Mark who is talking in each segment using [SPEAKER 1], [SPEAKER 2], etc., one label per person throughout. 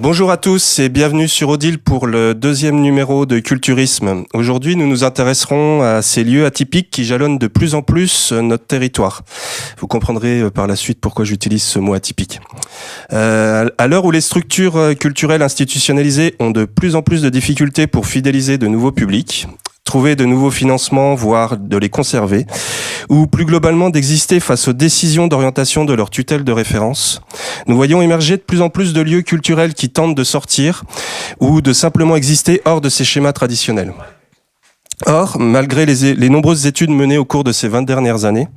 [SPEAKER 1] Bonjour à tous et bienvenue sur Odile pour le deuxième numéro de Culturisme. Aujourd'hui, nous nous intéresserons à ces lieux atypiques qui jalonnent de plus en plus notre territoire. Vous comprendrez par la suite pourquoi j'utilise ce mot atypique. À l'heure où les structures culturelles institutionnalisées ont de plus en plus de difficultés pour fidéliser de nouveaux publics, trouver de nouveaux financements, voire de les conserver, ou plus globalement d'exister face aux décisions d'orientation de leur tutelle de référence, nous voyons émerger de plus en plus de lieux culturels qui tentent de sortir ou de simplement exister hors de ces schémas traditionnels. Or, malgré les nombreuses études menées au cours de ces 20 dernières années,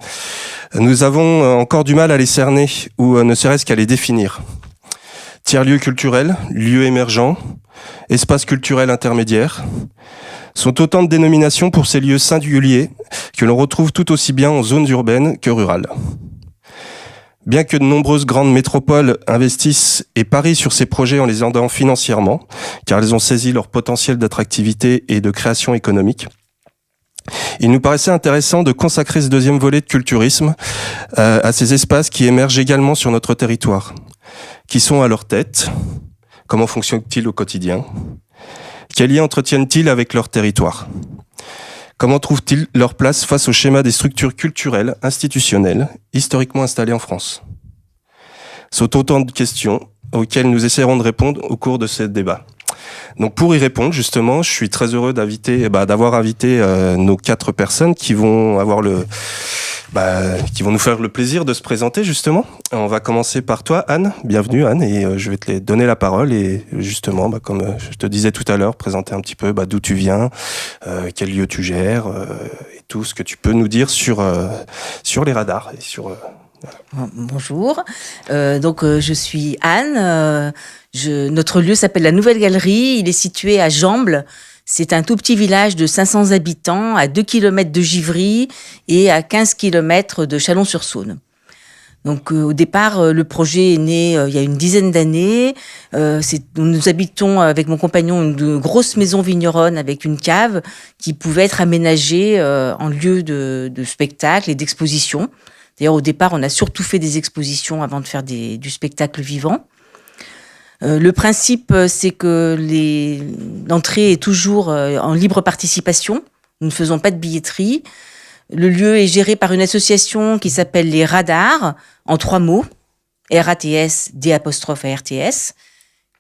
[SPEAKER 1] nous avons encore du mal à les cerner ou ne serait-ce qu'à les définir. Tiers-lieux culturels, lieux émergents, espaces culturels intermédiaires, sont autant de dénominations pour ces lieux singuliers que l'on retrouve tout aussi bien en zones urbaines que rurales. Bien que de nombreuses grandes métropoles investissent et parient sur ces projets en les aidant financièrement, car elles ont saisi leur potentiel d'attractivité et de création économique, il nous paraissait intéressant de consacrer ce deuxième volet de culturisme à ces espaces qui émergent également sur notre territoire. Qui sont à leur tête? Comment fonctionnent-ils au quotidien? Quels liens entretiennent-ils avec leur territoire? Comment trouvent-ils leur place face au schéma des structures culturelles, institutionnelles, historiquement installées en France? Ce sont autant de questions auxquelles nous essaierons de répondre au cours de ce débat. Donc pour y répondre, justement, je suis très heureux d'avoir invité nos 4 personnes qui vont nous faire le plaisir de se présenter, justement. On va commencer par toi, Anne. Bienvenue, Anne, et je vais te donner la parole. Et justement, comme je te disais tout à l'heure, présenter un petit peu d'où tu viens, quel lieu tu gères, et tout ce que tu peux nous dire sur les radars. Et sur,
[SPEAKER 2] Bonjour, je suis Anne. Notre lieu s'appelle la Nouvelle Galerie. Il est situé à Jamble. C'est un tout petit village de 500 habitants, à 2 km de Givry et à 15 km de Chalon-sur-Saône. Donc au départ, le projet est né il y a une dizaine d'années. Nous habitons avec mon compagnon une grosse maison vigneronne avec une cave qui pouvait être aménagée en lieu de spectacle et d'exposition. D'ailleurs, au départ, on a surtout fait des expositions avant de faire du spectacle vivant. Le principe, c'est que l'entrée est toujours en libre participation. Nous ne faisons pas de billetterie. Le lieu est géré par une association qui s'appelle les Radars, en 3 mots, RATS, D''ARTS,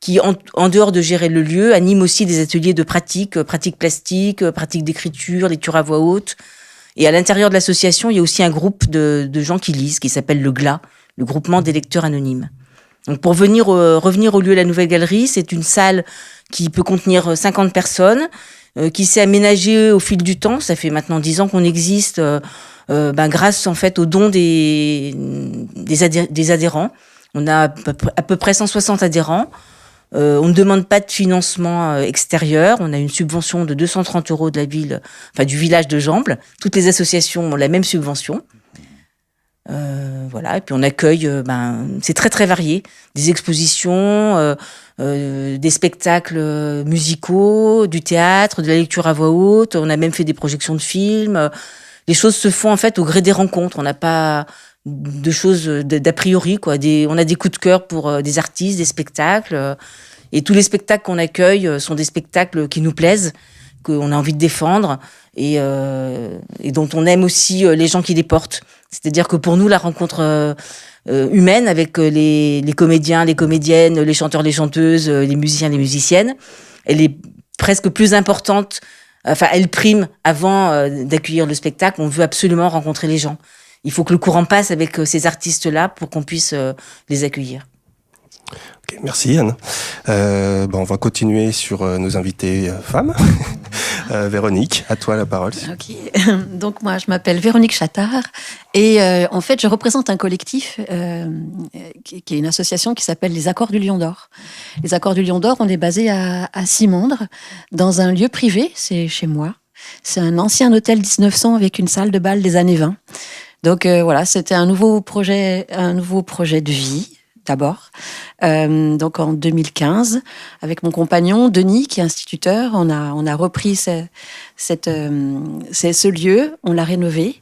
[SPEAKER 2] qui, en dehors de gérer le lieu, anime aussi des ateliers de pratique plastique, pratique d'écriture, lecture à voix haute. Et à l'intérieur de l'association, il y a aussi un groupe de gens qui lisent, qui s'appelle le GLA, le groupement des lecteurs anonymes. Donc pour revenir au lieu de la Nouvelle Galerie, c'est une salle qui peut contenir 50 personnes, qui s'est aménagée au fil du temps. Ça fait maintenant 10 ans qu'on existe, grâce en fait aux dons des adhérents. On a à peu près 160 adhérents. On ne demande pas de financement extérieur. On a une subvention de 230 € de la ville, du village de Jamble. Toutes les associations ont la même subvention. Et puis on accueille, c'est très très varié, des expositions, des spectacles musicaux, du théâtre, de la lecture à voix haute. On a même fait des projections de films. Les choses se font en fait au gré des rencontres. On n'a pas de choses d'a priori, quoi. On a des coups de cœur pour des artistes, des spectacles, et tous les spectacles qu'on accueille sont des spectacles qui nous plaisent, qu'on a envie de défendre et dont on aime aussi les gens qui les portent. C'est-à-dire que pour nous, la rencontre humaine avec les comédiens, les comédiennes, les chanteurs, les chanteuses, les musiciens, les musiciennes, elle est presque plus importante. Elle prime avant d'accueillir le spectacle. On veut absolument rencontrer les gens. Il faut que le courant passe avec ces artistes-là pour qu'on puisse les accueillir.
[SPEAKER 1] Okay, merci Anne. On va continuer sur nos invités femmes. Véronique, à toi la parole.
[SPEAKER 3] Ok, donc moi je m'appelle Véronique Chattard et en fait je représente un collectif qui est une association qui s'appelle les Accords du Lion d'Or. Les Accords du Lion d'Or, on est basé à Simondres, dans un lieu privé, c'est chez moi. C'est un ancien hôtel 1900 avec une salle de bal des années 20. Donc c'était un nouveau projet de vie. D'abord. Donc en 2015, avec mon compagnon Denis, qui est instituteur, on a repris ce lieu, on l'a rénové.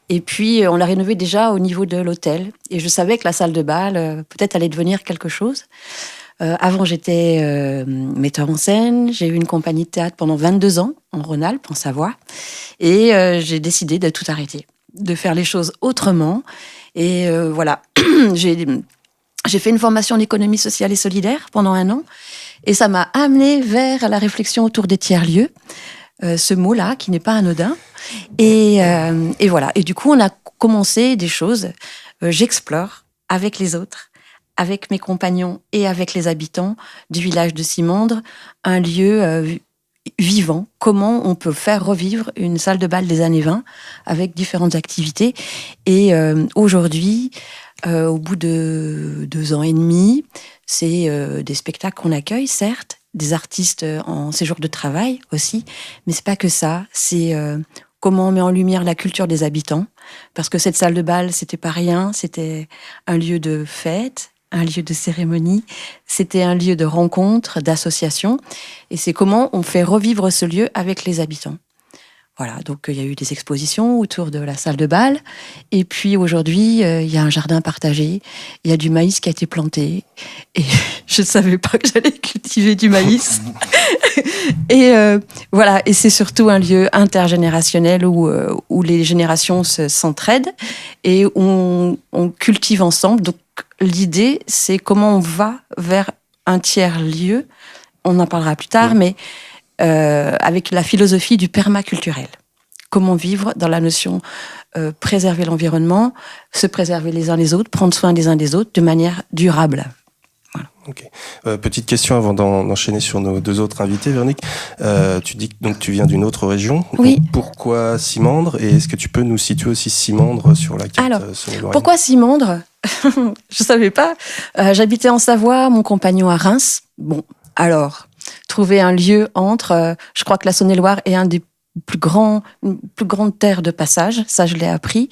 [SPEAKER 3] Et puis, on l'a rénové déjà au niveau de l'hôtel. Et je savais que la salle de bal, peut-être, allait devenir quelque chose. Avant, j'étais metteur en scène. J'ai eu une compagnie de théâtre pendant 22 ans en Rhône-Alpes, en Savoie. Et j'ai décidé de tout arrêter, de faire les choses autrement. Et voilà, j'ai fait une formation en économie sociale et solidaire pendant 1 an. Et ça m'a amené vers la réflexion autour des tiers-lieux. Ce mot-là, qui n'est pas anodin. Et voilà. Et du coup, on a commencé des choses. J'explore avec les autres, avec mes compagnons et avec les habitants du village de Simandre, un lieu vivant. Comment on peut faire revivre une salle de bal des années 20 avec différentes activités. Et aujourd'hui, au bout de 2 ans et demi, c'est des spectacles qu'on accueille, certes, des artistes en séjour de travail aussi, mais c'est pas que ça. C'est comment on met en lumière la culture des habitants, parce que cette salle de bal, c'était pas rien, c'était un lieu de fête, un lieu de cérémonie, c'était un lieu de rencontre, d'association, et c'est comment on fait revivre ce lieu avec les habitants. Voilà, donc il y a eu des expositions autour de la salle de bal. Et puis aujourd'hui, il y a un jardin partagé. Il y a du maïs qui a été planté. Et je ne savais pas que j'allais cultiver du maïs. Et voilà, et c'est surtout un lieu intergénérationnel où les générations s'entraident et on cultive ensemble. Donc l'idée, c'est comment on va vers un tiers-lieu. On en parlera plus tard, mais avec la philosophie du permaculturel. Comment vivre dans la notion préserver l'environnement, se préserver les uns les autres, prendre soin des uns des autres de manière durable. Voilà.
[SPEAKER 1] Okay. Petite question avant d'enchaîner sur nos 2 autres invités, Véronique. Tu dis que tu viens d'une autre région.
[SPEAKER 3] Oui.
[SPEAKER 1] Donc, pourquoi Simandre? Et est-ce que tu peux nous situer aussi Simandre sur la carte?
[SPEAKER 3] Alors, pourquoi Simandre? Je savais pas. J'habitais en Savoie, mon compagnon à Reims. Bon, alors, trouver un lieu entre, je crois que la Saône-et-Loire est une plus grande terre de passage, ça je l'ai appris.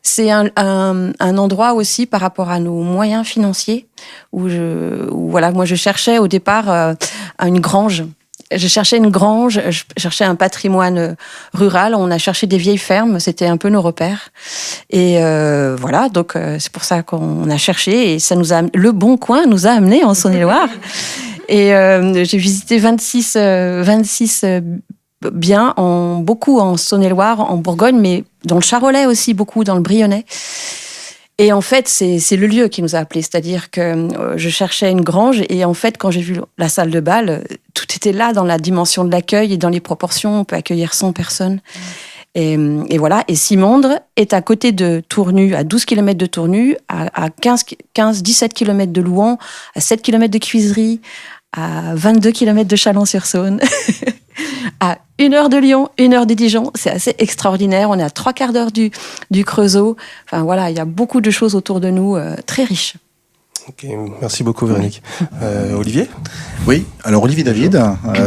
[SPEAKER 3] C'est un endroit aussi par rapport à nos moyens financiers où voilà, moi je cherchais au départ une grange. Je cherchais une grange, je cherchais un patrimoine rural. On a cherché des vieilles fermes, c'était un peu nos repères. Et voilà, donc c'est pour ça qu'on a cherché et Le Bon Coin nous a amenés en Saône-et-Loire. Et j'ai visité 26 biens, beaucoup en Saône-et-Loire, en Bourgogne, mais dans le Charolais aussi, beaucoup dans le Brionnais. Et en fait, c'est le lieu qui nous a appelés. C'est-à-dire que je cherchais une grange et en fait, quand j'ai vu la salle de bal, tout était là dans la dimension de l'accueil et dans les proportions. On peut accueillir 100 personnes. Et voilà. Et Simandre est à côté de Tournu, à 12 km de Tournu, à 17 km de Louhans, à 7 km de Cuisery, à 22 km de Chalon-sur-Saône, à 1 heure de Lyon, 1 heure de Dijon. C'est assez extraordinaire. On est à 3/4 d'heure du Creusot. Enfin voilà, il y a beaucoup de choses autour de nous très riches.
[SPEAKER 1] Ok, merci beaucoup Véronique. Olivier ?
[SPEAKER 4] Oui, alors Olivier David,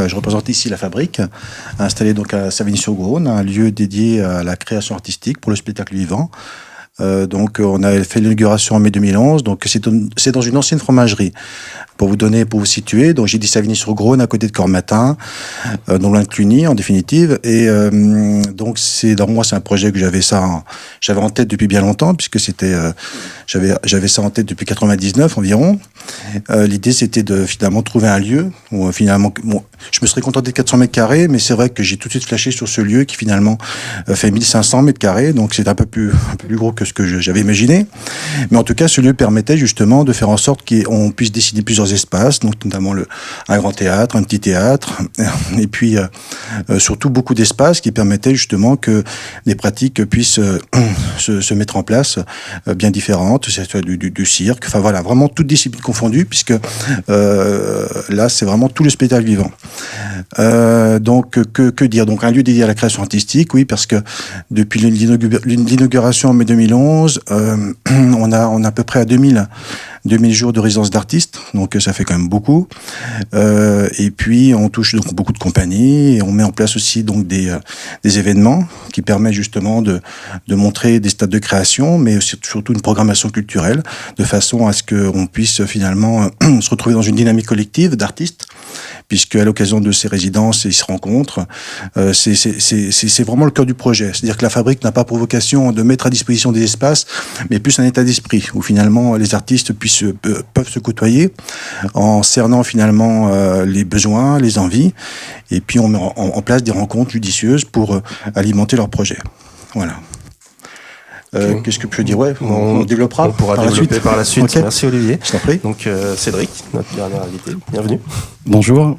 [SPEAKER 4] je représente ici la Fabrique, installée donc à Savigny-sur-Garonne, un lieu dédié à la création artistique pour le spectacle vivant. Donc on a fait l'inauguration en mai 2011, donc c'est dans une ancienne fromagerie. Pour vous situer, donc j'ai dit Savigny-sur-Garonne, à côté de Cormatin, non loin de Cluny en définitive. Et donc c'est un projet que j'avais en tête depuis bien longtemps, puisque j'avais ça en tête depuis 99 environ. L'idée c'était de finalement trouver un lieu où finalement je me serais contenté de 400 mètres carrés, mais c'est vrai que j'ai tout de suite flashé sur ce lieu qui finalement fait 1500 mètres carrés, donc c'est un peu plus gros que ce que j'avais imaginé. Mais en tout cas, ce lieu permettait justement de faire en sorte qu'on puisse décider plusieurs espaces, donc notamment un grand théâtre, un petit théâtre, et puis surtout beaucoup d'espaces qui permettaient justement que des pratiques puissent se mettre en place bien différentes, c'est du cirque, enfin voilà, vraiment toutes disciplines confondues, puisque là c'est vraiment tout le spectacle vivant. Donc que dire? Donc un lieu dédié à la création artistique, oui, parce que depuis l'inauguration en mai 2011, on a à peu près à 2000 jours de résidence d'artistes, donc ça fait quand même beaucoup. Et puis on touche donc beaucoup de compagnies et on met en place aussi donc des événements qui permettent justement de montrer des stades de création, mais surtout une programmation culturelle, de façon à ce qu'on puisse finalement se retrouver dans une dynamique collective d'artistes, puisque à l'occasion de ces résidences, ils se rencontrent. C'est vraiment le cœur du projet. C'est-à-dire que la fabrique n'a pas pour vocation de mettre à disposition des espaces, mais plus un état d'esprit où finalement les artistes peuvent se côtoyer en cernant finalement les besoins, les envies, et puis on met en place des rencontres judicieuses pour alimenter leur projet. Voilà. Qu'est-ce que je peux dire? On développera.
[SPEAKER 1] On pourra développer par la suite. Okay. Merci Olivier.
[SPEAKER 4] Je t'en prie.
[SPEAKER 1] Donc Cédric, notre dernier invité, bienvenue.
[SPEAKER 5] Bonjour.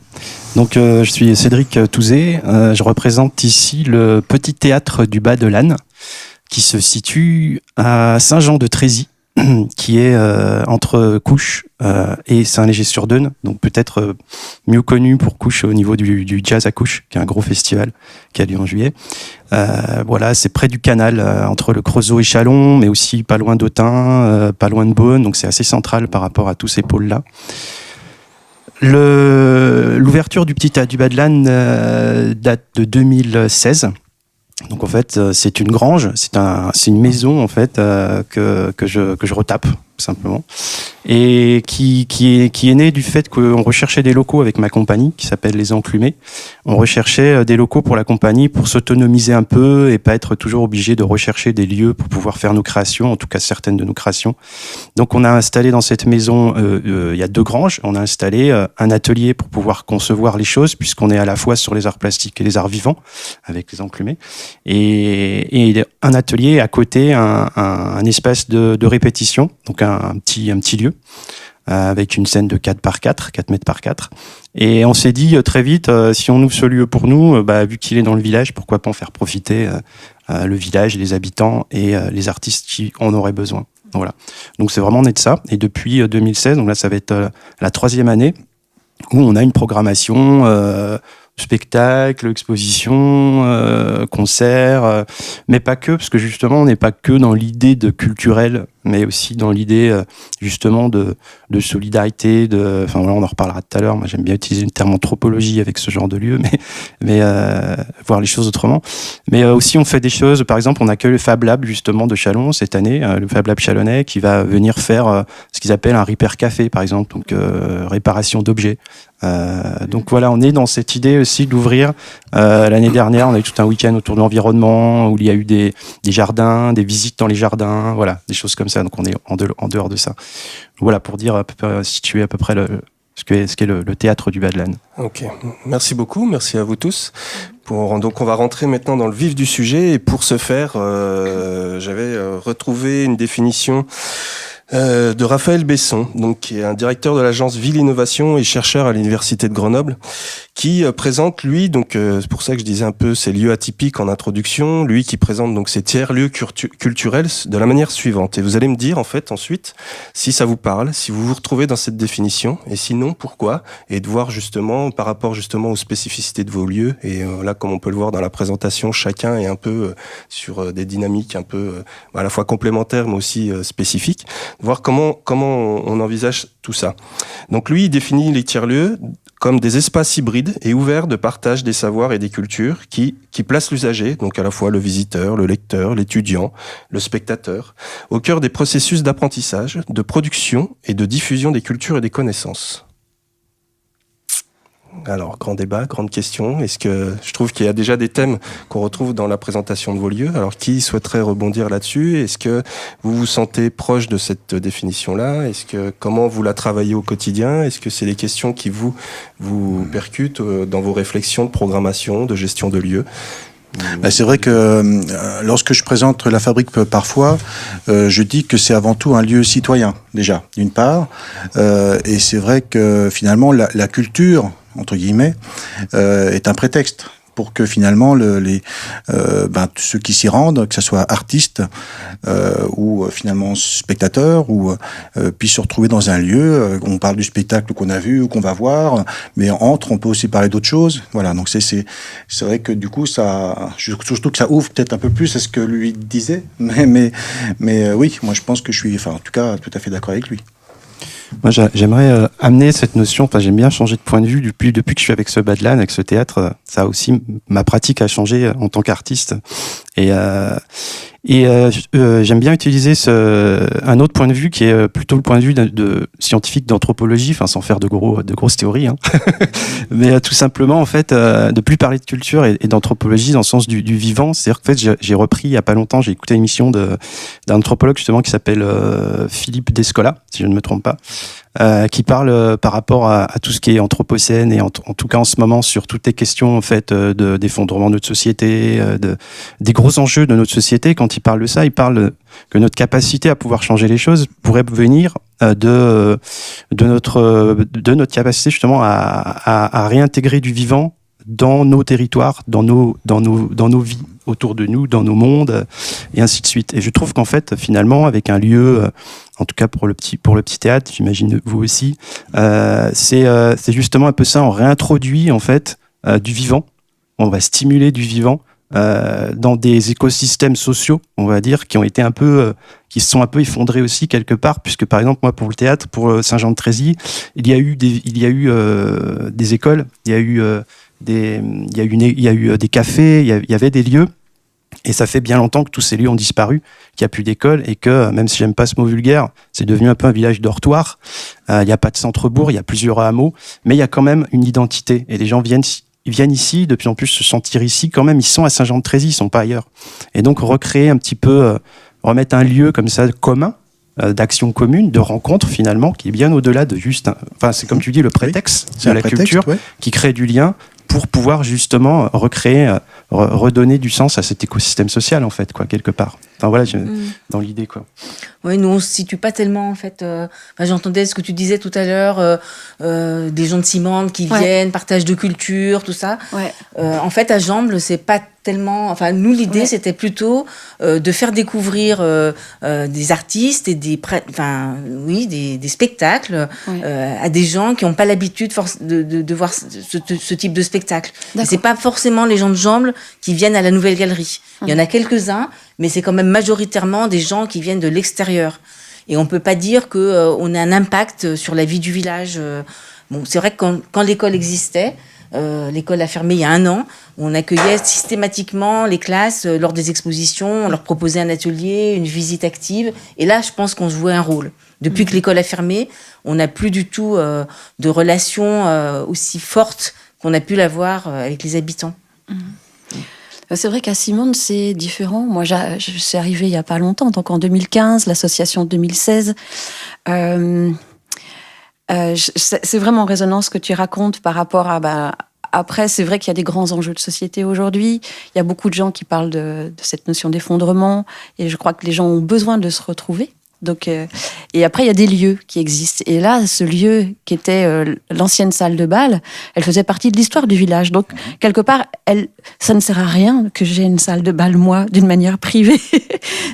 [SPEAKER 5] Donc je suis Cédric Touzé. Je représente ici le petit théâtre du Bas de l'Âne, qui se situe à Saint-Jean-de-Trézy, qui est entre Couches et Saint-Léger-sur-Deûne, donc peut-être mieux connu pour Couches au niveau du jazz à Couches, qui est un gros festival qui a lieu en juillet. Voilà, c'est près du canal, entre le Creusot et Châlons, mais aussi pas loin d'Autun, pas loin de Beaune, donc c'est assez central par rapport à tous ces pôles-là. L'ouverture du petit théâtre du Bas de l'Âne date de 2016. Donc en fait, c'est une grange, c'est une maison en fait que je retape simplement, et qui est née du fait qu'on recherchait des locaux avec ma compagnie qui s'appelle Les Enclumés. On recherchait des locaux pour la compagnie pour s'autonomiser un peu et pas être toujours obligé de rechercher des lieux pour pouvoir faire nos créations, en tout cas certaines de nos créations. Donc on a installé dans cette maison, il y a 2 granges, on a installé un atelier pour pouvoir concevoir les choses, puisqu'on est à la fois sur les arts plastiques et les arts vivants avec Les Enclumés, et un atelier à côté, un espace de répétition, donc un petit lieu avec une scène de 4 mètres par 4. Et on s'est dit très vite, si on ouvre ce lieu pour nous, vu qu'il est dans le village, pourquoi pas en faire profiter le village, les habitants et les artistes qui en auraient besoin. Voilà. Donc c'est vraiment né de ça. Et depuis 2016, donc là ça va être la 3e année où on a une programmation spectacle, exposition, concert, mais pas que, parce que justement on n'est pas que dans l'idée de culturel, mais aussi dans l'idée justement de solidarité, enfin voilà, on en reparlera tout à l'heure. Moi j'aime bien utiliser le terme anthropologie avec ce genre de lieu, mais voir les choses autrement. Mais aussi on fait des choses, par exemple on accueille le Fab Lab justement de Châlons cette année, le Fab Lab chalonnais qui va venir faire ce qu'ils appellent un repair café par exemple, donc réparation d'objets. Donc voilà, on est dans cette idée aussi d'ouvrir. L'année dernière, on a eu tout un week-end autour de l'environnement où il y a eu des jardins, des visites dans les jardins, voilà, des choses comme ça. Donc on est en dehors de ça. Voilà pour dire situer à peu près ce qu'est le théâtre du Bas de l'Âne.
[SPEAKER 1] Ok, merci beaucoup, merci à vous tous. Donc on va rentrer maintenant dans le vif du sujet, et pour ce faire, j'avais retrouvé une définition de Raphaël Besson, donc qui est un directeur de l'agence Ville Innovation et chercheur à l'université de Grenoble, qui présente lui, donc c'est pour ça que je disais un peu ces lieux atypiques en introduction, lui qui présente donc ces tiers-lieux culturels de la manière suivante. Et vous allez me dire en fait ensuite si ça vous parle, si vous vous retrouvez dans cette définition, et sinon pourquoi, et de voir justement par rapport justement aux spécificités de vos lieux. Et là, comme on peut le voir dans la présentation, chacun est un peu sur des dynamiques un peu à la fois complémentaires mais aussi spécifiques. Voir comment on envisage tout ça. Donc lui, il définit les tiers-lieux comme des espaces hybrides et ouverts de partage des savoirs et des cultures qui placent l'usager, donc à la fois le visiteur, le lecteur, l'étudiant, le spectateur, au cœur des processus d'apprentissage, de production et de diffusion des cultures et des connaissances. Alors, grand débat, grande question. Est-ce que je trouve qu'il y a déjà des thèmes qu'on retrouve dans la présentation de vos lieux? Alors, qui souhaiterait rebondir là-dessus? Est-ce que vous vous sentez proche de cette définition-là? Comment vous la travaillez au quotidien? Est-ce que c'est des questions qui vous percutent dans vos réflexions de programmation, de gestion de lieux?
[SPEAKER 4] C'est vrai que lorsque je présente la fabrique parfois, je dis que c'est avant tout un lieu citoyen, déjà, d'une part. Et c'est vrai que finalement, la culture, entre guillemets, est un prétexte pour que finalement ceux qui s'y rendent, que ce soit artistes ou finalement spectateurs, puissent se retrouver dans un lieu. On parle du spectacle qu'on a vu ou qu'on va voir, mais on peut aussi parler d'autres choses. Voilà, donc c'est vrai que du coup surtout que ça ouvre peut-être un peu plus à ce que lui disait, mais oui, moi je pense que je suis, en tout cas, tout à fait d'accord avec lui.
[SPEAKER 5] Moi, j'aimerais amener cette notion. J'aime bien changer de point de vue depuis que je suis avec ce Bas de l'Âne, avec ce théâtre. Ça aussi, ma pratique a changé en tant qu'artiste. Et Et j'aime bien utiliser un autre point de vue qui est plutôt le point de vue de scientifique d'anthropologie, enfin sans faire de grosses théories, hein. Mais tout simplement en fait de plus parler de culture et d'anthropologie dans le sens du vivant. C'est-à-dire qu'en fait j'ai repris il y a pas longtemps, j'ai écouté une émission d'un anthropologue justement qui s'appelle Philippe Descola, si je ne me trompe pas. Qui parle par rapport à tout ce qui est anthropocène et en tout cas en ce moment sur toutes les questions en fait d'effondrement de notre société, des gros enjeux de notre société. Quand il parle de ça, il parle que notre capacité à pouvoir changer les choses pourrait venir de notre capacité justement à réintégrer du vivant dans nos territoires, dans nos vies autour de nous, dans nos mondes, et ainsi de suite. Et je trouve qu'en fait, finalement, avec un lieu, en tout cas pour le petit théâtre, j'imagine vous aussi, c'est justement un peu ça. On réintroduit en fait du vivant. On va stimuler du vivant dans des écosystèmes sociaux, on va dire, qui se sont un peu effondrés aussi quelque part, puisque par exemple moi pour le théâtre, pour Saint-Jean-de-Trézy, il y a eu des écoles, il y a eu des cafés, il y avait des lieux, et ça fait bien longtemps que tous ces lieux ont disparu, qu'il n'y a plus d'école, et que, même si j'aime pas ce mot vulgaire, c'est devenu un peu un village dortoir. Il n'y a pas de centre-bourg, il y a plusieurs hameaux, mais il y a quand même une identité, et les gens viennent ici, de plus en plus se sentir ici, quand même, ils sont à Saint-Jean-de-Trézy, ils sont pas ailleurs. Et donc recréer un petit peu, remettre un lieu comme ça commun, d'action commune, de rencontre finalement, qui est bien au-delà de juste, c'est comme tu dis, le prétexte,
[SPEAKER 4] oui,
[SPEAKER 5] c'est la culture, ouais, qui crée du lien pour pouvoir justement recréer, redonner du sens à cet écosystème social en fait, quoi, quelque part. Enfin voilà, dans l'idée quoi.
[SPEAKER 2] Oui, nous on se situe pas tellement en fait. J'entendais ce que tu disais tout à l'heure, des gens de Simande qui viennent, partage de culture, tout ça. Ouais. En fait, à Jamble, c'est pas tellement. Enfin, nous l'idée c'était plutôt de faire découvrir des artistes et des spectacles à des gens qui n'ont pas l'habitude de voir ce type de spectacle. Et c'est pas forcément les gens de Jamble qui viennent à la Nouvelle Galerie. Il y en a quelques-uns, mais c'est quand même majoritairement des gens qui viennent de l'extérieur. Et on peut pas dire qu'on a un impact sur la vie du village. Bon, c'est vrai que quand l'école existait, l'école a fermé il y a 1 an, on accueillait systématiquement les classes lors des expositions, on leur proposait un atelier, une visite active. Et là, je pense qu'on jouait un rôle. Depuis que l'école a fermé, on n'a plus du tout de relation aussi forte qu'on a pu l'avoir avec les habitants.
[SPEAKER 3] C'est vrai qu'à Simande, c'est différent. Moi, je suis arrivée il n'y a pas longtemps, donc en 2015, l'association 2016. C'est vraiment en résonance ce que tu racontes par rapport à... Après, c'est vrai qu'il y a des grands enjeux de société aujourd'hui. Il y a beaucoup de gens qui parlent de cette notion d'effondrement. Et je crois que les gens ont besoin de se retrouver. Donc, et après, il y a des lieux qui existent. Et là, ce lieu qui était l'ancienne salle de bal, elle faisait partie de l'histoire du village. Donc, quelque part, ça ne sert à rien que j'ai une salle de bal, moi, d'une manière privée.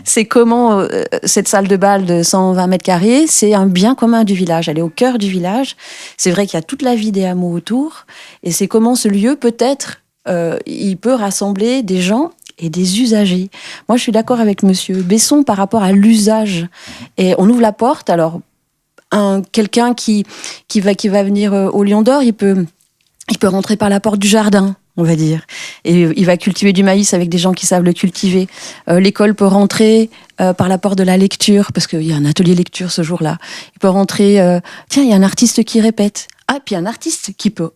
[SPEAKER 3] C'est comment cette salle de bal de 120 mètres carrés, c'est un bien commun du village. Elle est au cœur du village. C'est vrai qu'il y a toute la vie des hameaux autour. Et c'est comment ce lieu, peut-être, il peut rassembler des gens et des usagers. Moi, je suis d'accord avec Monsieur Besson par rapport à l'usage. Et on ouvre la porte. Alors, quelqu'un qui va venir au Lion d'Or, il peut rentrer par la porte du jardin, on va dire. Et il va cultiver du maïs avec des gens qui savent le cultiver. L'école peut rentrer par la porte de la lecture, parce qu'il y a un atelier lecture ce jour-là. Il peut rentrer... tiens, il y a un artiste qui répète. Ah, puis un artiste qui peut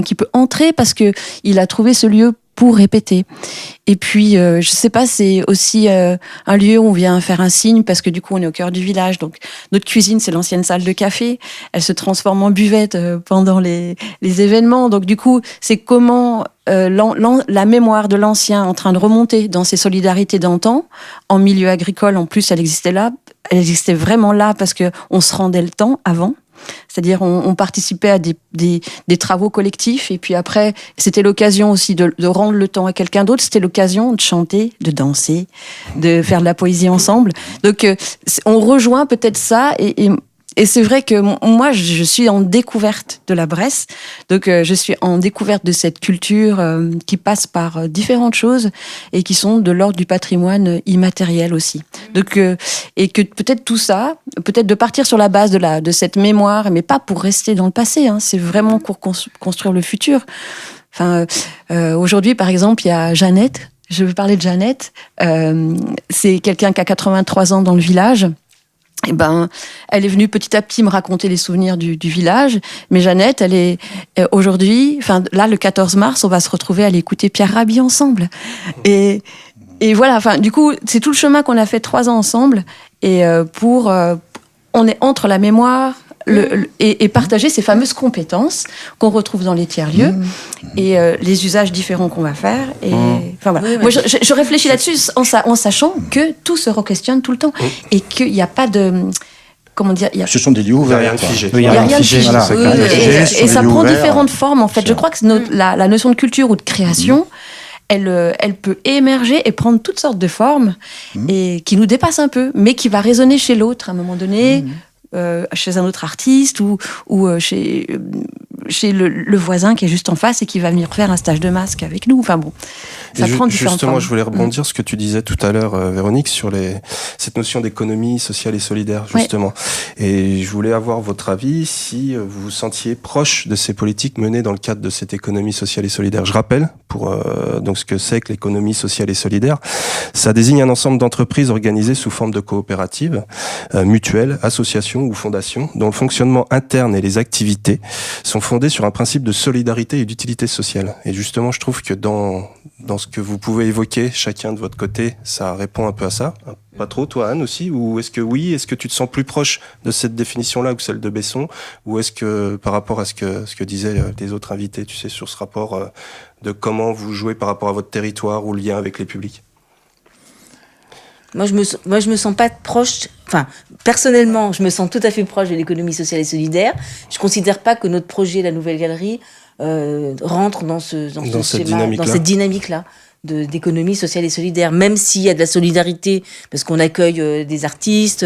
[SPEAKER 3] qui peut entrer parce qu'il a trouvé ce lieu pour répéter. Et puis, je sais pas, c'est aussi un lieu où on vient faire un signe parce que du coup, on est au cœur du village. Donc, notre cuisine, c'est l'ancienne salle de café. Elle se transforme en buvette pendant les événements. Donc, du coup, c'est comment la mémoire de l'ancien en train de remonter dans ses solidarités d'antan. En milieu agricole, en plus, elle existait là. Elle existait vraiment là parce que on se rendait le temps avant. C'est-à-dire, on participait à des travaux collectifs et puis après, c'était l'occasion aussi de rendre le temps à quelqu'un d'autre. C'était l'occasion de chanter, de danser, de faire de la poésie ensemble. Donc, on rejoint peut-être ça et c'est vrai que moi, je suis en découverte de la Bresse. Donc, je suis en découverte de cette culture qui passe par différentes choses et qui sont de l'ordre du patrimoine immatériel aussi. Donc, et que peut-être tout ça, peut-être de partir sur la base de cette mémoire, mais pas pour rester dans le passé. Hein, c'est vraiment pour construire le futur. Enfin, aujourd'hui, par exemple, il y a Jeannette je vais parler de Jeannette. C'est quelqu'un qui a 83 ans dans le village. Eh ben, elle est venue petit à petit me raconter les souvenirs du village. Mais Jeannette, elle est aujourd'hui, enfin là, le 14 mars, on va se retrouver à aller écouter Pierre Rabhi ensemble. Et voilà. Enfin, du coup, c'est tout le chemin qu'on a fait 3 ans ensemble. Et on est entre la mémoire et partager ces fameuses compétences qu'on retrouve dans les tiers-lieux et les usages différents qu'on va faire. Et, enfin, voilà. Moi, je réfléchis là-dessus en sachant que tout se re-questionne tout le temps et qu'il n'y a pas de... Comment dire,
[SPEAKER 4] ce sont des lieux ouverts.
[SPEAKER 1] Il n'y a rien de figé.
[SPEAKER 3] Il y a rien de figé.
[SPEAKER 4] Voilà.
[SPEAKER 3] Et ça prend différentes formes, en fait. Je crois que la notion de culture ou de création... Elle peut émerger et prendre toutes sortes de formes et qui nous dépassent un peu, mais qui va résonner chez l'autre à un moment donné, chez un autre artiste ou chez le voisin qui est juste en face et qui va venir faire un stage de masque avec nous. Enfin bon, ça prend différentes
[SPEAKER 1] justement,
[SPEAKER 3] formes.
[SPEAKER 1] je voulais rebondir sur ce que tu disais tout à l'heure, Véronique, sur cette notion d'économie sociale et solidaire, justement. Ouais. Et je voulais avoir votre avis si vous vous sentiez proche de ces politiques menées dans le cadre de cette économie sociale et solidaire. Je rappelle, pour donc ce que c'est que l'économie sociale et solidaire, ça désigne un ensemble d'entreprises organisées sous forme de coopératives, mutuelles, associations ou fondations, dont le fonctionnement interne et les activités sont fondées sur un principe de solidarité et d'utilité sociale. Et justement, je trouve que dans ce que vous pouvez évoquer, chacun de votre côté, ça répond un peu à ça. Pas trop, toi, Anne, aussi? Ou est-ce que tu te sens plus proche de cette définition-là que celle de Besson? Ou est-ce que, par rapport à ce que disaient les autres invités, tu sais, sur ce rapport de comment vous jouez par rapport à votre territoire ou le lien avec les publics?
[SPEAKER 2] Moi, je me sens pas proche. Enfin, personnellement, je me sens tout à fait proche de l'économie sociale et solidaire. Je considère pas que notre projet, la Nouvelle Galerie, rentre dans cette dynamique-là d'économie sociale et solidaire. Même s'il y a de la solidarité, parce qu'on accueille des artistes.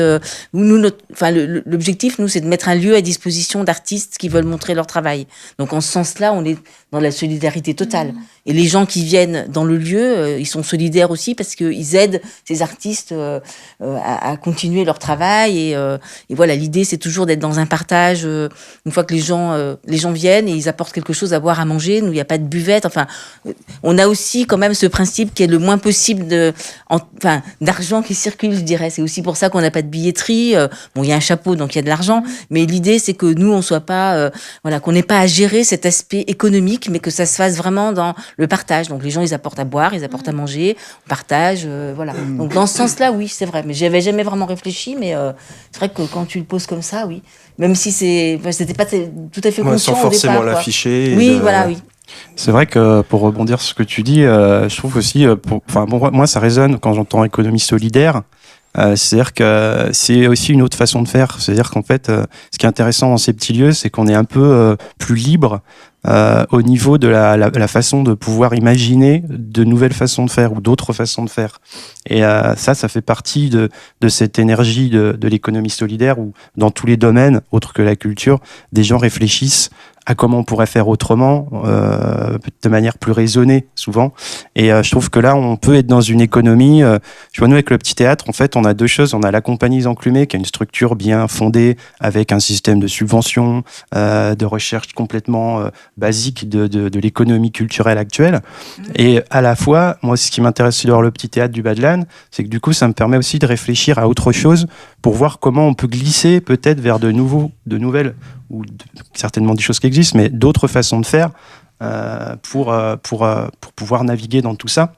[SPEAKER 2] L'objectif, nous, c'est de mettre un lieu à disposition d'artistes qui veulent montrer leur travail. Donc, en ce sens-là, on est dans la solidarité totale. Et les gens qui viennent dans le lieu, ils sont solidaires aussi parce qu'ils aident ces artistes à continuer leur travail. Et voilà, l'idée, c'est toujours d'être dans un partage. Une fois que les gens viennent et ils apportent quelque chose à boire, à manger, nous, il n'y a pas de buvette. Enfin, on a aussi quand même ce principe qui est le moins possible d'argent qui circule, je dirais. C'est aussi pour ça qu'on n'a pas de billetterie. Bon, il y a un chapeau, donc il y a de l'argent. Mais l'idée, c'est que nous, on soit pas, qu'on n'ait pas à gérer cet aspect économique, mais que ça se fasse vraiment dans le partage. Donc les gens, ils apportent à boire, ils apportent à manger, on partage, voilà. Donc dans ce sens-là, oui, c'est vrai. Mais j'avais jamais vraiment réfléchi, mais c'est vrai que quand tu le poses comme ça, oui. Même si c'était pas tout à fait conscient
[SPEAKER 1] sans forcément
[SPEAKER 2] au départ,
[SPEAKER 1] l'afficher.
[SPEAKER 2] Oui, voilà, oui.
[SPEAKER 5] C'est vrai que pour rebondir sur ce que tu dis, je trouve aussi, moi ça résonne quand j'entends économie solidaire. C'est-à-dire que c'est aussi une autre façon de faire. C'est-à-dire qu'en fait, ce qui est intéressant dans ces petits lieux, c'est qu'on est un peu plus libre au niveau de la façon de pouvoir imaginer de nouvelles façons de faire ou d'autres façons de faire. Et ça fait partie de cette énergie de l'économie solidaire où, dans tous les domaines, autres que la culture, des gens réfléchissent à comment on pourrait faire autrement, de manière plus raisonnée, souvent. Et je trouve que là, on peut être dans une économie... tu vois, nous, avec le petit théâtre, en fait, on a deux choses. On a la compagnie Enclumé, qui a une structure bien fondée, avec un système de subvention, de recherche complètement basique de l'économie culturelle actuelle. Et à la fois, moi, ce qui m'intéresse aussi dans le petit théâtre du Bas-de-Lanne, c'est que du coup, ça me permet aussi de réfléchir à autre chose pour voir comment on peut glisser peut-être vers de nouvelles, ou certainement des choses qui existent, mais d'autres façons de faire pour pouvoir naviguer dans tout ça,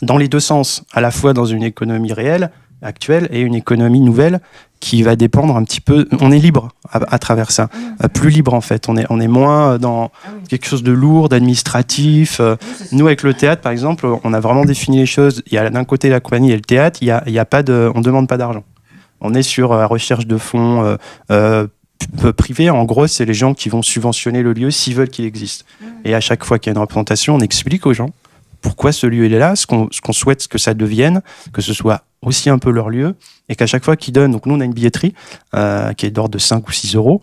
[SPEAKER 5] dans les deux sens, à la fois dans une économie réelle, actuelle, et une économie nouvelle qui va dépendre un petit peu... On est libre à travers ça, plus libre en fait. On est moins dans quelque chose de lourd, d'administratif. Nous, avec le théâtre, par exemple, on a vraiment défini les choses. Il y a d'un côté la compagnie et le théâtre, on ne demande pas d'argent. On est sur la recherche de fonds privés. En gros, c'est les gens qui vont subventionner le lieu s'ils veulent qu'il existe. Et à chaque fois qu'il y a une représentation, on explique aux gens pourquoi ce lieu il est là, ce qu'on souhaite que ça devienne, que ce soit aussi un peu leur lieu, et qu'à chaque fois qu'ils donnent, donc nous on a une billetterie qui est d'ordre de 5 ou 6 euros,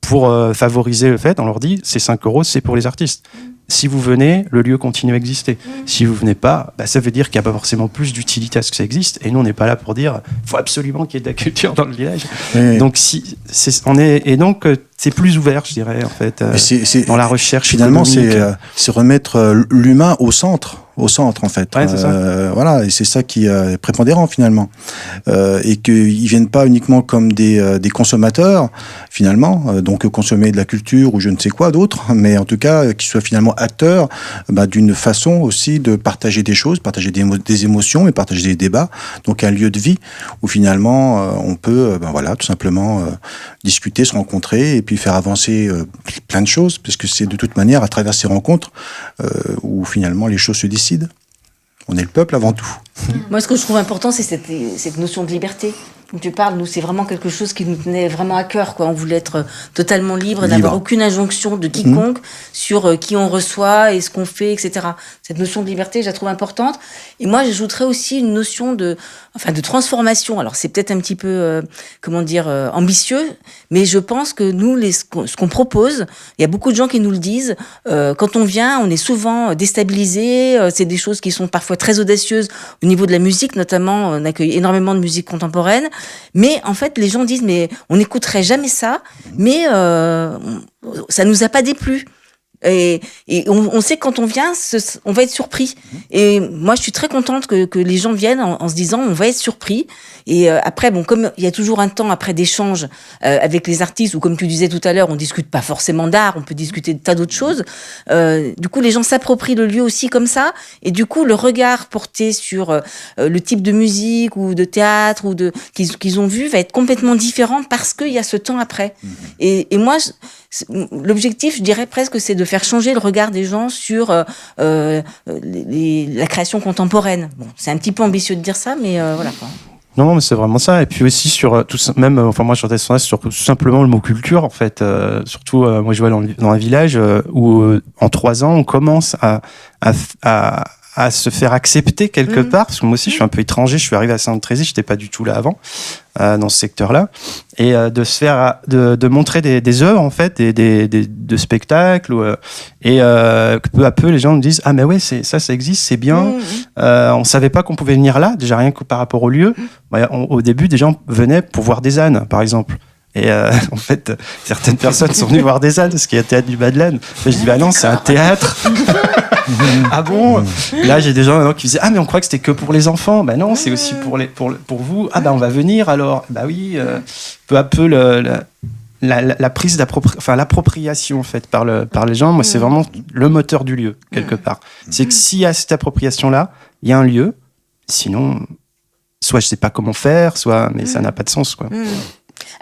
[SPEAKER 5] pour favoriser le fait, on leur dit, ces 5 euros c'est pour les artistes. Si vous venez, le lieu continue à exister. Si vous venez pas, ça veut dire qu'il n'y a pas forcément plus d'utilité à ce que ça existe, et nous on n'est pas là pour dire, il faut absolument qu'il y ait de la culture dans le village. Donc c'est plus ouvert, je dirais, en fait,
[SPEAKER 4] c'est
[SPEAKER 5] dans la recherche.
[SPEAKER 4] Finalement,
[SPEAKER 5] économique.
[SPEAKER 4] c'est remettre l'humain au centre en fait.
[SPEAKER 5] Ouais, c'est ça.
[SPEAKER 4] Voilà, et c'est ça qui est prépondérant finalement. Et qu'ils viennent pas uniquement comme des consommateurs finalement, donc consommer de la culture ou je ne sais quoi d'autre, mais en tout cas qu'ils soient finalement acteurs d'une façon aussi de partager des choses, partager des émotions et partager des débats. Donc un lieu de vie où finalement on peut voilà, tout simplement discuter, se rencontrer et puis faire avancer plein de choses, parce que c'est de toute manière à travers ces rencontres où finalement les choses se décident. On est le peuple avant tout.
[SPEAKER 2] Moi, ce que je trouve important, c'est cette notion de liberté dont tu parles. Nous, c'est vraiment quelque chose qui nous tenait vraiment à cœur, quoi. On voulait être totalement libre, n'avoir aucune injonction de quiconque sur qui on reçoit et ce qu'on fait, etc. Cette notion de liberté, je la trouve importante. Et moi, j'ajouterais aussi une notion de transformation. Alors, c'est peut-être un petit peu, ambitieux, mais je pense que nous, ce qu'on propose, il y a beaucoup de gens qui nous le disent. Quand on vient, on est souvent déstabilisé. C'est des choses qui sont parfois très audacieuses au niveau de la musique, notamment. On accueille énormément de musique contemporaine. Mais en fait, les gens disent, mais on n'écouterait jamais ça, mais ça nous a pas déplu. Et on sait que quand on vient, on va être surpris. Et moi, je suis très contente que les gens viennent en se disant, on va être surpris. Et après, bon, comme il y a toujours un temps après d'échange avec les artistes, ou comme tu disais tout à l'heure, on discute pas forcément d'art, on peut discuter de tas d'autres choses. Du coup, les gens s'approprient le lieu aussi comme ça. Et du coup, le regard porté sur le type de musique ou de théâtre ou qu'ils ont vu va être complètement différent parce qu'il y a ce temps après. Et moi, l'objectif, je dirais presque, c'est de faire changer le regard des gens sur la création contemporaine. Bon, c'est un petit peu ambitieux de dire ça, mais voilà, quoi.
[SPEAKER 5] Non, mais c'est vraiment ça. Et puis aussi sur moi, je sur tout simplement le mot culture, en fait. Surtout, moi, je vois dans un village où en 3 ans, on commence à se faire accepter quelque part, parce que moi aussi je suis un peu étranger, je suis arrivé à Sainte-Trésie, j'étais pas du tout là avant, dans ce secteur-là, et de montrer des œuvres en fait, de spectacles, et peu à peu les gens me disent ah mais ouais ça existe, c'est bien, on savait pas qu'on pouvait venir là, déjà rien que par rapport au lieu. Au début des gens venaient pour voir des ânes par exemple. Et en fait, certaines personnes sont venues voir des ânes, parce qu'il y a le théâtre du Bas-de-Laine. Je dis bah non, c'est un théâtre. Ah bon? Là, j'ai des gens maintenant qui disaient ah mais on croit que c'était que pour les enfants. Bah non, c'est aussi pour vous. Ah bah on va venir alors. Bah oui, peu à peu la prise l'appropriation en fait par les gens. Moi, c'est vraiment le moteur du lieu quelque part. C'est que s'il y a cette appropriation là, il y a un lieu. Sinon, soit je sais pas comment faire, soit mais ça n'a pas de sens quoi.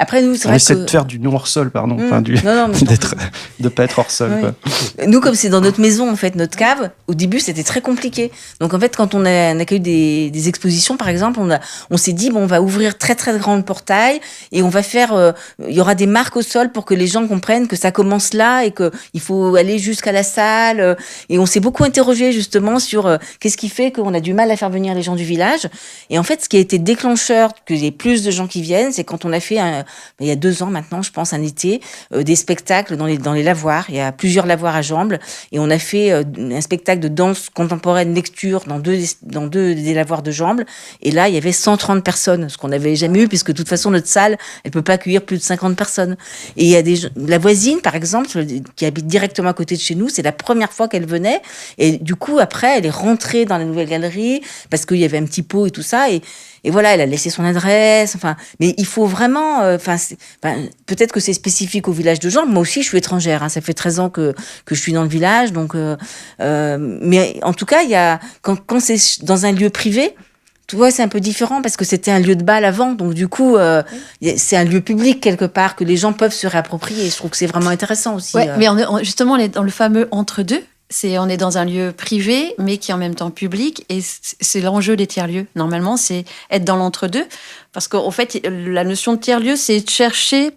[SPEAKER 2] Après, nous, c'est
[SPEAKER 5] on
[SPEAKER 2] vrai
[SPEAKER 5] essaie
[SPEAKER 2] que...
[SPEAKER 5] de faire du non hors sol, pardon. Enfin, de pas être hors sol.
[SPEAKER 2] Ouais.
[SPEAKER 5] Quoi.
[SPEAKER 2] Nous, comme c'est dans notre maison, en fait, notre cave, au début, c'était très compliqué. Donc, en fait, quand on accueille des expositions, par exemple, on s'est dit, bon, on va ouvrir très, très grand le portail et on va faire, il y aura des marques au sol pour que les gens comprennent que ça commence là et que il faut aller jusqu'à la salle. Et on s'est beaucoup interrogé, justement, sur qu'est-ce qui fait qu'on a du mal à faire venir les gens du village. Et en fait, ce qui a été déclencheur qu'il y ait plus de gens qui viennent, c'est quand on a fait il y a 2 ans maintenant, je pense, un été, des spectacles dans les lavoirs. Il y a plusieurs lavoirs à Jambles. Et on a fait un spectacle de danse contemporaine lecture dans deux des lavoirs de Jambles. Et là, il y avait 130 personnes, ce qu'on n'avait jamais eu, puisque de toute façon, notre salle, elle peut pas accueillir plus de 50 personnes. Et il y a la voisine, par exemple, qui habite directement à côté de chez nous, c'est la première fois qu'elle venait. Et du coup, après, elle est rentrée dans la nouvelle galerie, parce qu'il y avait un petit pot et tout ça. Et voilà, elle a laissé son adresse. Enfin, mais il faut vraiment. Peut-être que c'est spécifique au village de Jambles. Moi aussi, je suis étrangère. Hein, ça fait 13 ans que je suis dans le village. Donc, mais en tout cas, il y a quand c'est dans un lieu privé. Tu vois, c'est un peu différent parce que c'était un lieu de bal avant. Donc, du coup, c'est un lieu public quelque part que les gens peuvent se réapproprier. Je trouve que c'est vraiment intéressant aussi.
[SPEAKER 3] Ouais, mais justement, on est dans le fameux entre-deux. On est dans un lieu privé, mais qui est en même temps public, et c'est l'enjeu des tiers-lieux. Normalement, c'est être dans l'entre-deux, parce qu'en fait, la notion de tiers-lieu, c'est de chercher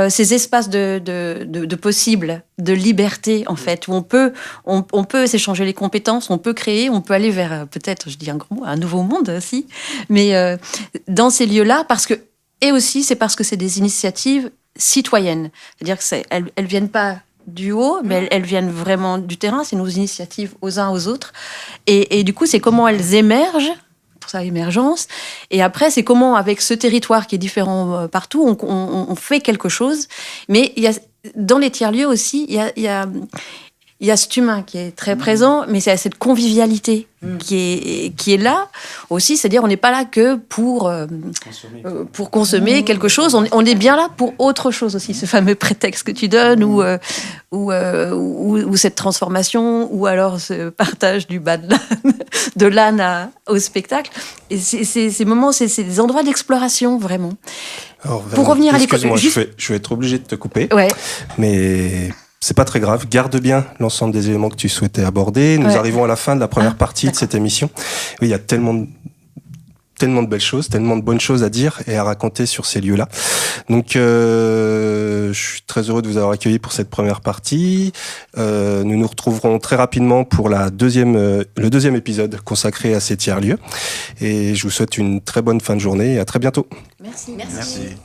[SPEAKER 3] ces espaces de possible, de liberté, en fait, où on peut s'échanger les compétences, on peut créer, on peut aller vers, peut-être, je dis un grand mot, un nouveau monde aussi, mais dans ces lieux-là, et aussi, c'est parce que c'est des initiatives citoyennes. C'est-à-dire qu'elles viennent pas du haut, mais elles viennent vraiment du terrain, c'est nos initiatives aux uns aux autres. Et du coup, c'est comment elles émergent, pour ça, émergence, Et après, c'est comment, avec ce territoire qui est différent partout, on fait quelque chose. Mais dans les tiers-lieux aussi, il y a cet humain qui est très présent, mais c'est cette convivialité qui est là aussi. C'est-à-dire, on n'est pas là que pour consommer quelque chose. On est bien là pour autre chose aussi. Ce fameux prétexte que tu donnes, ou cette transformation, ou alors ce partage du bas de l'âne au spectacle. Et ces moments, c'est des endroits d'exploration, vraiment.
[SPEAKER 1] Alors,
[SPEAKER 3] pour revenir à l'école,
[SPEAKER 1] excuse-moi, je vais être obligé de te couper.
[SPEAKER 3] Ouais.
[SPEAKER 1] Mais c'est pas très grave. Garde bien l'ensemble des éléments que tu souhaitais aborder. Nous arrivons à la fin de la première partie de cette émission. Oui, il y a tellement de belles choses, tellement de bonnes choses à dire et à raconter sur ces lieux-là. Donc, je suis très heureux de vous avoir accueillis pour cette première partie. Nous nous retrouverons très rapidement pour le deuxième épisode consacré à ces tiers-lieux. Et je vous souhaite une très bonne fin de journée et à très bientôt.
[SPEAKER 3] Merci.
[SPEAKER 4] Merci.